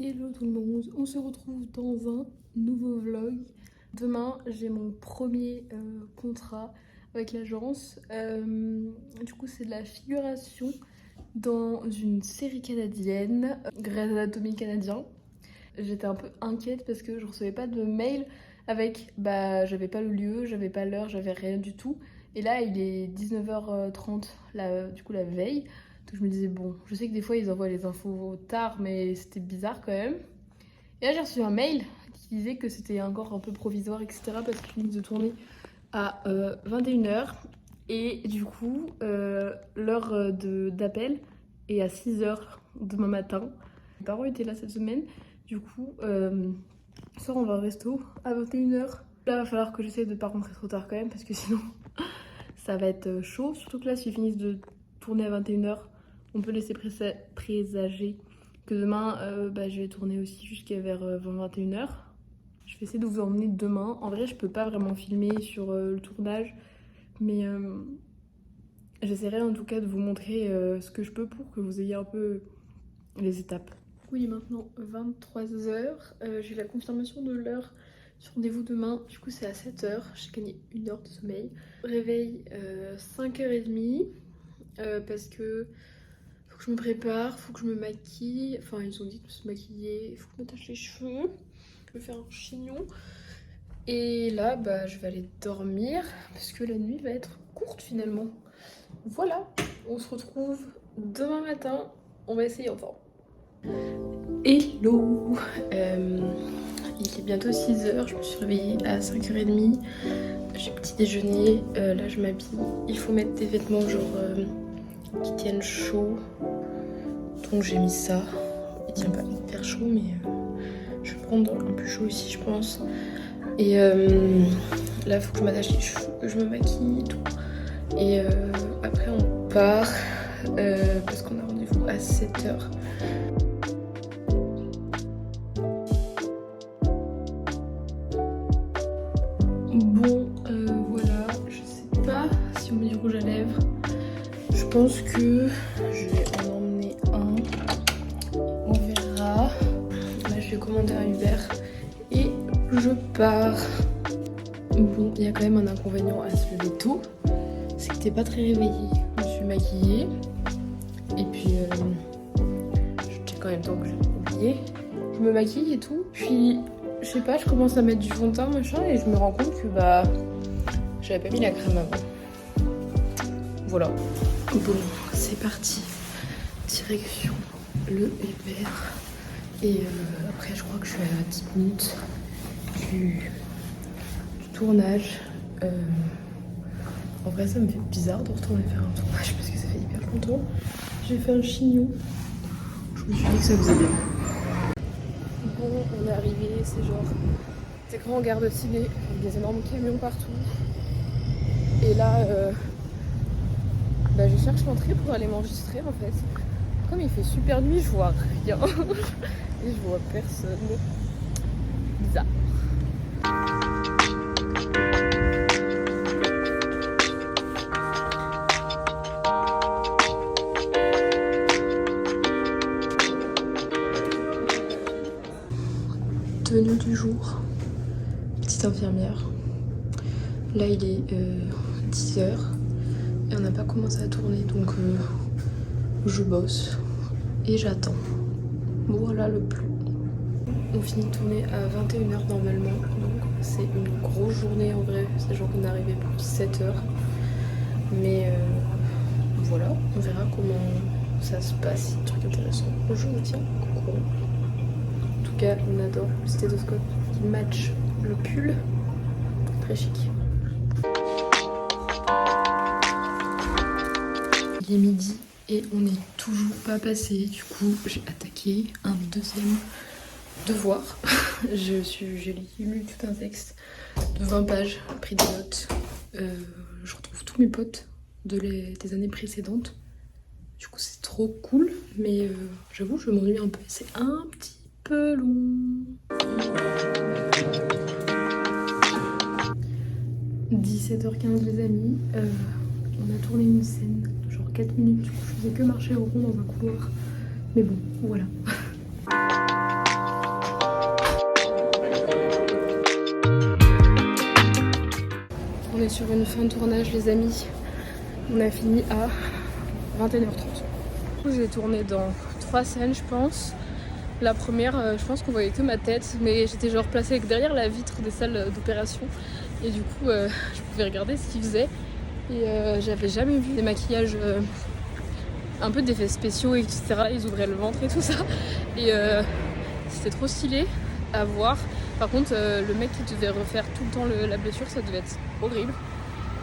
Hello tout le monde, on se retrouve dans un nouveau vlog. Demain j'ai mon premier contrat avec l'agence. Du coup c'est de la figuration dans une série canadienne, Grey's Anatomy canadien. J'étais un peu inquiète parce que je recevais pas de mail avec, j'avais pas le lieu, j'avais pas l'heure, j'avais rien du tout. Et là il est 19h30 du coup la veille. Donc je me disais bon, je sais que des fois ils envoient les infos tard mais c'était bizarre quand même. Et là j'ai reçu un mail qui disait que c'était encore un peu provisoire etc. parce qu'ils finissent de tourner à 21h. Et du coup l'heure d'appel est à 6h demain matin. Mes parents étaient là cette semaine. Du coup ce soir on va au resto à 21h. Là va falloir que j'essaie de pas rentrer trop tard quand même parce que sinon ça va être chaud. Surtout que là s'ils finissent de tourner à 21h, on peut laisser présager que demain je vais tourner aussi jusqu'à vers 21h. Je vais essayer de vous emmener demain. En vrai je peux pas vraiment filmer sur le tournage, mais j'essaierai en tout cas de vous montrer ce que je peux pour que vous ayez un peu les étapes. Oui, maintenant 23h, j'ai la confirmation de l'heure sur rendez-vous demain. Du coup c'est à 7h, j'ai gagné 1 heure de sommeil. Réveil 5h30 parce que faut que je me prépare, faut que je me maquille. Enfin ils ont dit de se maquiller, faut que je m'attache les cheveux, je vais faire un chignon. Et là je vais aller dormir parce que la nuit va être courte finalement. Voilà, on se retrouve demain matin, on va essayer ensemble. Hello, il est bientôt 6h, je me suis réveillée à 5h30, j'ai petit déjeuner, là je m'habille. Il faut mettre des vêtements genre qui tiennent chaud, donc j'ai mis ça. Il tient pas hyper chaud mais je vais prendre un peu chaud ici je pense. Et là il faut que je m'attache les cheveux, que je me maquille et tout. Et après on part parce qu'on a rendez-vous à 7h. Bon, voilà, je sais pas si on met du rouge à lèvres. Je pense que je vais en emmener un. On verra. Là, je vais commander un Uber et je pars. Bon, il y a quand même un inconvénient à se lever tôt. C'est que t'es pas très réveillée. Je me suis maquillée. Et puis, je check en même temps que j'ai oublié. Je me maquille et tout. Puis, je sais pas, je commence à mettre du fond de teint machin et je me rends compte que j'avais pas mis la crème avant. Voilà. Bon, c'est parti. Direction le Uber. Et après, je crois que je suis à 10 minutes du tournage. En vrai, ça me fait bizarre de retourner faire un tournage parce que ça fait hyper longtemps. J'ai fait un chignon. Je me suis dit que ça faisait bien. Bon, on est arrivé, c'est genre des grands gares de ciné avec des énormes camions partout. Et là, je cherche l'entrée pour aller m'enregistrer en fait. Comme il fait super nuit, je vois rien. Et je vois personne. Bizarre. Tenue du jour, petite infirmière. Là il est 10h et on n'a pas commencé à tourner donc je bosse et j'attends. Voilà le plan. On finit de tourner à 21h normalement, donc c'est une grosse journée en vrai. C'est genre qu'on est arrivé pour 7h. Mais voilà, on verra comment ça se passe, truc intéressant. Je vous tiens au courant. En tout cas, on adore le stéthoscope qui match le pull. Très chic. Il est midi et on n'est toujours pas passé. Du coup, j'ai attaqué un deuxième devoir. J'ai lu tout un texte de 20 pages, pris des notes. Je retrouve tous mes potes des années précédentes. Du coup, c'est trop cool. Mais j'avoue, je m'ennuie un peu. C'est un petit peu long. 17h15 les amis, on a tourné une scène de genre 4 minutes, du coup je faisais que marcher au rond dans un couloir, mais bon voilà. sur une fin de tournage les amis. On a fini à 21h30. J'ai tourné dans 3 scènes je pense. La première, je pense qu'on voyait que ma tête, mais j'étais genre placée derrière la vitre des salles d'opération. Et du coup, je pouvais regarder ce qu'ils faisaient. Et j'avais jamais vu des maquillages un peu d'effets spéciaux, etc. Ils ouvraient le ventre et tout ça. Et c'était trop stylé à voir. Par contre, le mec qui devait refaire tout le temps la blessure, ça devait être horrible.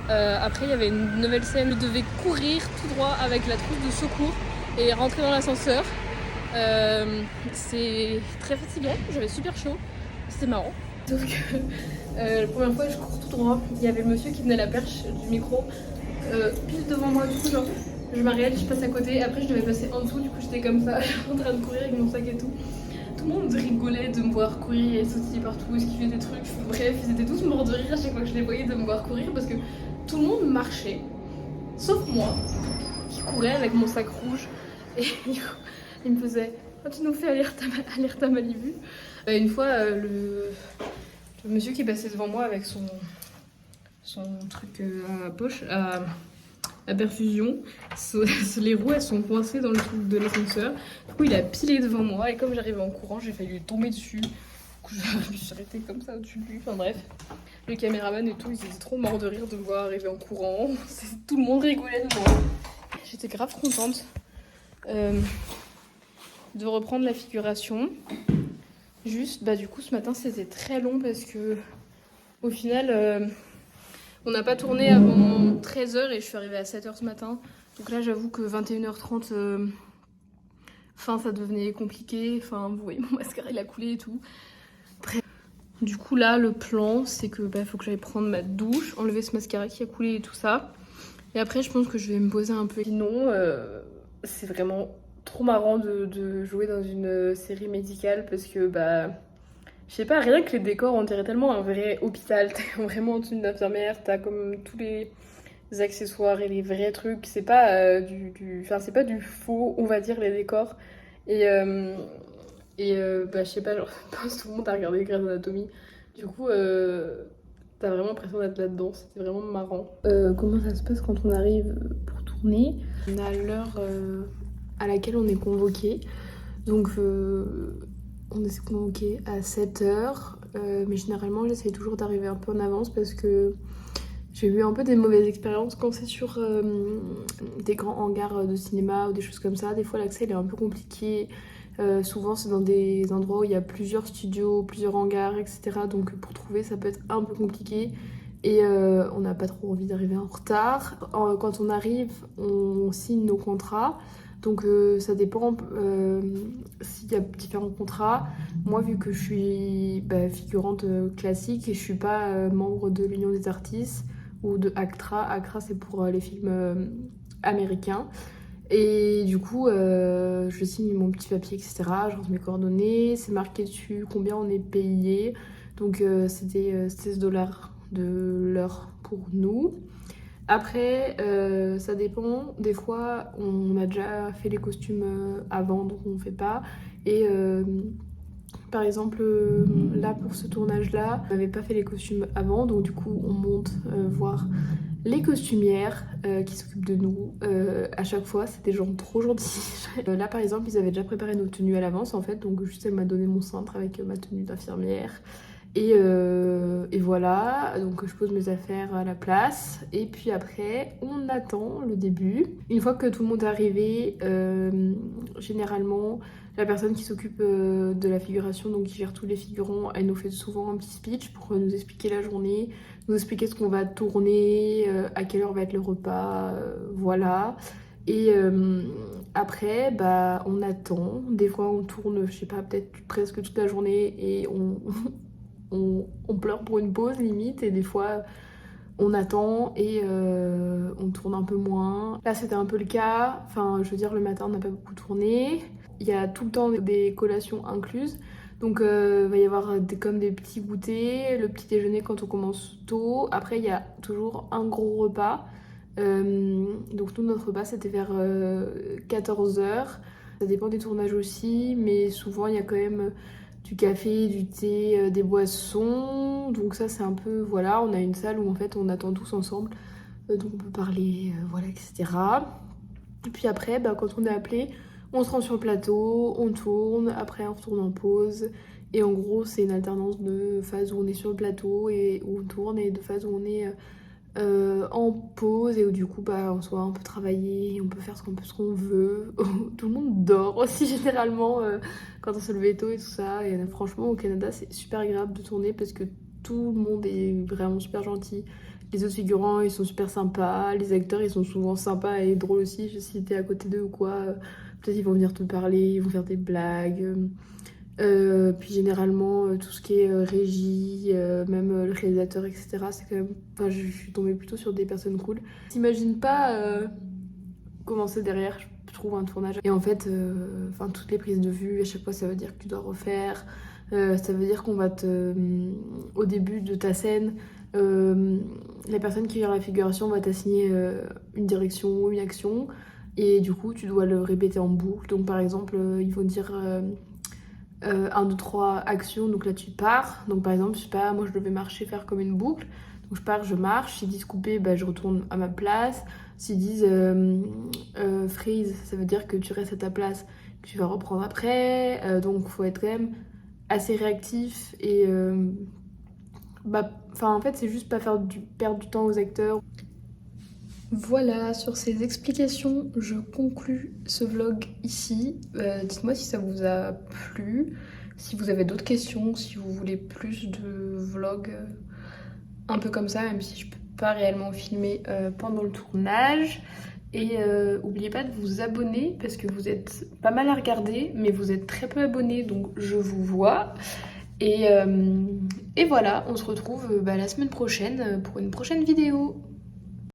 Après, il y avait une nouvelle scène. Je devais courir tout droit avec la trousse de secours et rentrer dans l'ascenseur. C'est très fatigant, j'avais super chaud, c'était marrant. Sauf que la première fois, je cours tout droit. Il y avait le monsieur qui venait à la perche du micro, pile devant moi. Du coup, genre, je m'arrête, je passe à côté. Après, je devais passer en dessous. Du coup, j'étais comme ça, en train de courir avec mon sac et tout. Tout le monde rigolait de me voir courir et sautiller partout, esquiver des trucs. Bref, ils étaient tous morts de rire à chaque fois que je les voyais de me voir courir parce que tout le monde marchait, sauf moi, qui courais avec mon sac rouge. Et du coup, il me faisait oh, tu nous fais alerte à Malibu. Une fois, le monsieur qui passait devant moi avec son truc à poche, à perfusion, les roues elles sont coincées dans le truc de l'ascenseur. Du coup, il a pilé devant moi et comme j'arrivais en courant, j'ai failli lui tomber dessus. Du coup, je suis restée comme ça au-dessus de lui. Enfin bref, le caméraman et tout, ils étaient trop morts de rire de me voir arriver en courant. Tout le monde rigolait de moi. J'étais grave contente. De reprendre la figuration. Juste, bah du coup ce matin c'était très long parce que au final on n'a pas tourné avant 13h et je suis arrivée à 7h ce matin. Donc là j'avoue que 21h30 fin ça devenait compliqué. Enfin vous voyez mon mascara il a coulé et tout. Bref. Du coup là le plan c'est que bah, faut que j'aille prendre ma douche, enlever ce mascara qui a coulé et tout ça. Et après je pense que je vais me poser un peu. Sinon c'est vraiment trop marrant de jouer dans une série médicale parce que bah je sais pas, rien que les décors on dirait tellement un vrai hôpital. T'es vraiment en tenue d'infirmière, t'as comme tous les accessoires et les vrais trucs, c'est pas enfin c'est pas du faux on va dire les décors. Et bah je sais pas, genre je pense que tout le monde a regardé Grey's Anatomy. Du coup t'as vraiment l'impression d'être là-dedans, c'était vraiment marrant. Comment ça se passe quand on arrive pour tourner? On a l'heure à laquelle on est convoqué. Donc on est convoqué à 7h. Mais généralement j'essaye toujours d'arriver un peu en avance parce que j'ai eu un peu des mauvaises expériences quand c'est sur des grands hangars de cinéma ou des choses comme ça. Des fois l'accès il est un peu compliqué. Souvent c'est dans des endroits où il y a plusieurs studios, plusieurs hangars, etc. Donc pour trouver ça peut être un peu compliqué. Et on n'a pas trop envie d'arriver en retard. Quand on arrive, on signe nos contrats. Donc ça dépend s'il y a différents contrats. Moi, vu que je suis figurante classique et je suis pas membre de l'Union des artistes ou de ACTRA. ACTRA, c'est pour les films américains. Et du coup, je signe mon petit papier, etc. Je rentre mes coordonnées. C'est marqué dessus combien on est payé. Donc c'était 16 dollars de l'heure pour nous. Après, ça dépend. Des fois, on a déjà fait les costumes avant, donc on ne fait pas. Et par exemple, là, pour ce tournage-là, on n'avait pas fait les costumes avant, donc du coup, on monte voir les costumières qui s'occupent de nous. À chaque fois, c'est des gens trop gentils. Là, par exemple, ils avaient déjà préparé nos tenues à l'avance, en fait, donc juste elle m'a donné mon cintre avec ma tenue d'infirmière. Et voilà, donc je pose mes affaires à la place et puis après on attend le début. Une fois que tout le monde est arrivé, généralement la personne qui s'occupe de la figuration, donc qui gère tous les figurants, elle nous fait souvent un petit speech pour nous expliquer la journée, nous expliquer ce qu'on va tourner, à quelle heure va être le repas, voilà. Et après, bah, on attend. Des fois, on tourne, je sais pas, peut-être presque toute la journée et on pleure pour une pause limite. Et des fois, on attend et on tourne un peu moins. Là, c'était un peu le cas. Enfin, je veux dire, le matin, on n'a pas beaucoup tourné. Il y a tout le temps des collations incluses. Donc, il va y avoir comme des petits goûters, le petit déjeuner quand on commence tôt. Après, il y a toujours un gros repas. Donc nous notre repas c'était vers 14h. Ça dépend des tournages aussi, mais souvent il y a quand même du café, du thé, des boissons. Donc ça c'est un peu, voilà, on a une salle où en fait on attend tous ensemble. Donc on peut parler, voilà, etc. Et puis après, bah, quand on est appelé, on se rend sur le plateau, on tourne, après on retourne en pause. Et en gros, c'est une alternance de phases où on est sur le plateau et où on tourne et de phases où on est en pause et où du coup, bah, en soi, on peut travailler, on peut faire ce qu'on veut. Tout le monde dort aussi généralement quand on se lève tôt et tout ça. Et franchement, au Canada, c'est super agréable de tourner parce que tout le monde est vraiment super gentil. Les autres figurants, ils sont super sympas. Les acteurs, ils sont souvent sympas et drôles aussi. Si t'es à côté d'eux ou quoi, peut-être ils vont venir te parler, ils vont faire des blagues. Puis généralement, tout ce qui est régie, même le réalisateur, etc., c'est quand même... Enfin, je suis tombée plutôt sur des personnes cool. T'imagines pas comment c'est derrière, je trouve, un tournage. Et en fait, enfin, toutes les prises de vue, à chaque fois, ça veut dire que tu dois refaire. Ça veut dire qu'on va te... au début de ta scène, la personne qui gère la figuration va t'assigner une direction ou une action. Et du coup, tu dois le répéter en boucle. Donc, par exemple, ils vont dire... 1, 2, 3 actions, donc là tu pars. Donc par exemple, je sais pas, moi je devais marcher, faire comme une boucle. Donc je pars, je marche. S'ils disent couper, bah, je retourne à ma place. S'ils disent freeze, ça veut dire que tu restes à ta place, que tu vas reprendre après. Donc faut être quand même assez réactif et bah, enfin en fait c'est juste pas perdre du temps aux acteurs. Voilà, sur ces explications, je conclus ce vlog ici. Dites-moi si ça vous a plu, si vous avez d'autres questions, si vous voulez plus de vlogs un peu comme ça, même si je peux pas réellement filmer pendant le tournage. Et n'oubliez pas de vous abonner parce que vous êtes pas mal à regarder, mais vous êtes très peu abonnés, donc je vous vois. Et voilà, on se retrouve la semaine prochaine pour une prochaine vidéo.